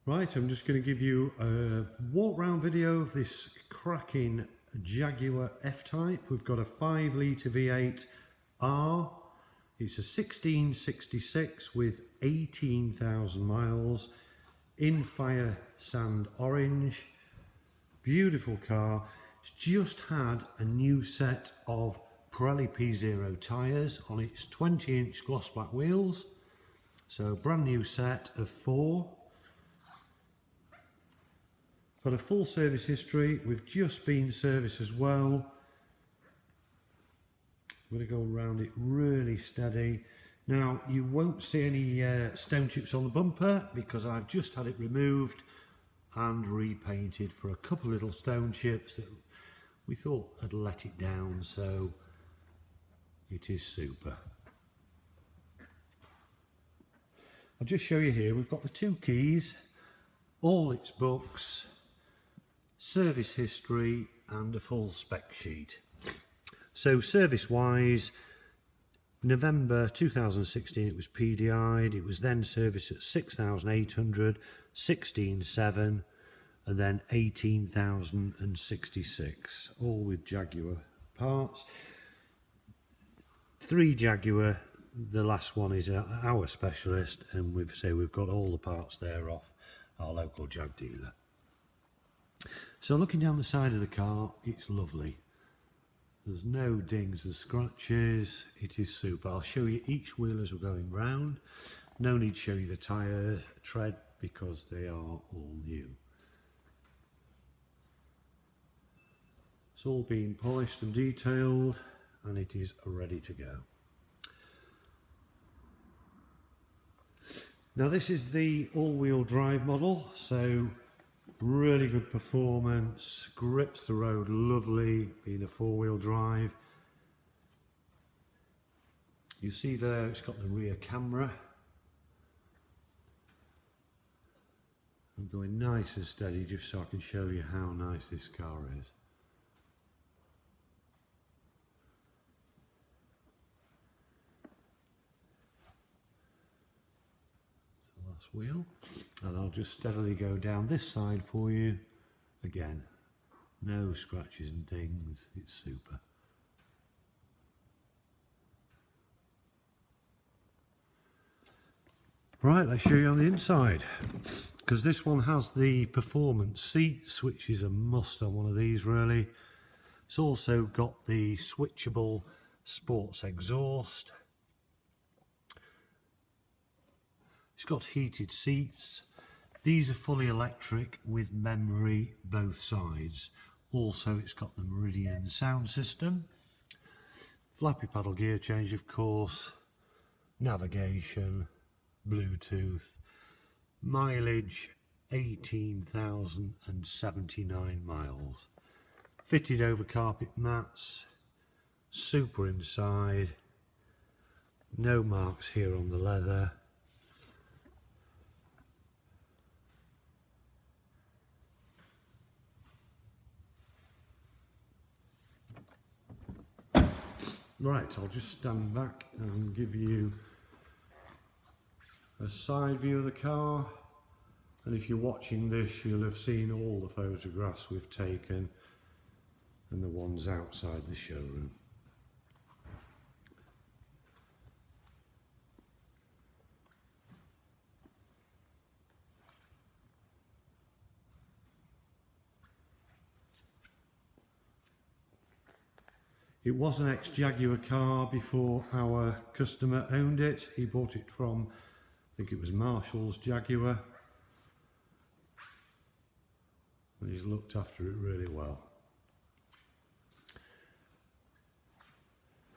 Right, I'm just going to give you a walk round video of this cracking Jaguar F-Type. We've got a 5 litre V8 R. It's a 1666 with 18,000 miles in Firesand orange. Beautiful car. It's just had a new set of Pirelli P0 tyres on its 20-inch gloss black wheels. So brand new set of 4. Got a full service history. We've just been serviced as well. I'm going to go around it really steady. Now you won't see any stone chips on the bumper because I've just had it removed and repainted for a couple little stone chips that we thought had let it down, so it is super. I'll just show you here, we've got the 2 keys, all its books, service history and a full spec sheet. So service wise, November 2016 it was PDI'd, it was then serviced at 6,800, 16,700 and then 18,066, all with Jaguar parts. 3 Jaguar, the last one is our specialist, and we've got all the parts there off our local Jag dealer. So looking down the side of the car, it's lovely. There's no dings and scratches. It is super. I'll show you each wheel as we're going round. No need to show you the tyre tread because they are all new. It's all been polished and detailed and it is ready to go. Now this is the all-wheel drive model, so really good performance, grips the road lovely, being a 4-wheel drive. You see there it's got the rear camera. I'm going nice and steady just so I can show you how nice this car is. Wheel, and I'll just steadily go down this side for you. Again, no scratches and dings, it's super. Right, let's show you on the inside, because this one has the performance seats, which is a must on one of these really. It's also got the switchable sports exhaust. It's got heated seats. These are fully electric with memory both sides. Also it's got the Meridian sound system. Flappy paddle gear change of course. Navigation. Bluetooth. Mileage 18,079 miles. Fitted over carpet mats. Super inside. No marks here on the leather. Right, I'll just stand back and give you a side view of the car, and if you're watching this you'll have seen all the photographs we've taken and the ones outside the showroom. It was an ex-Jaguar car before our customer owned it. He bought it from, I think it was Marshall's Jaguar. And he's looked after it really well.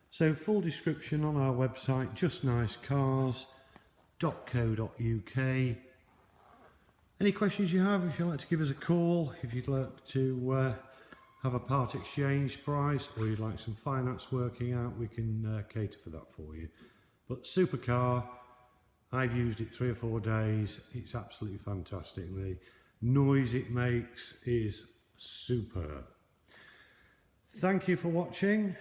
So full description on our website, justnicecars.co.uk. Any questions you have, if you'd like to give us a call, if you'd like to have a part exchange price or you'd like some finance working out, we can cater for that for you. But super car, I've used it 3 or 4 days, it's absolutely fantastic. The noise it makes is superb. Thank you for watching.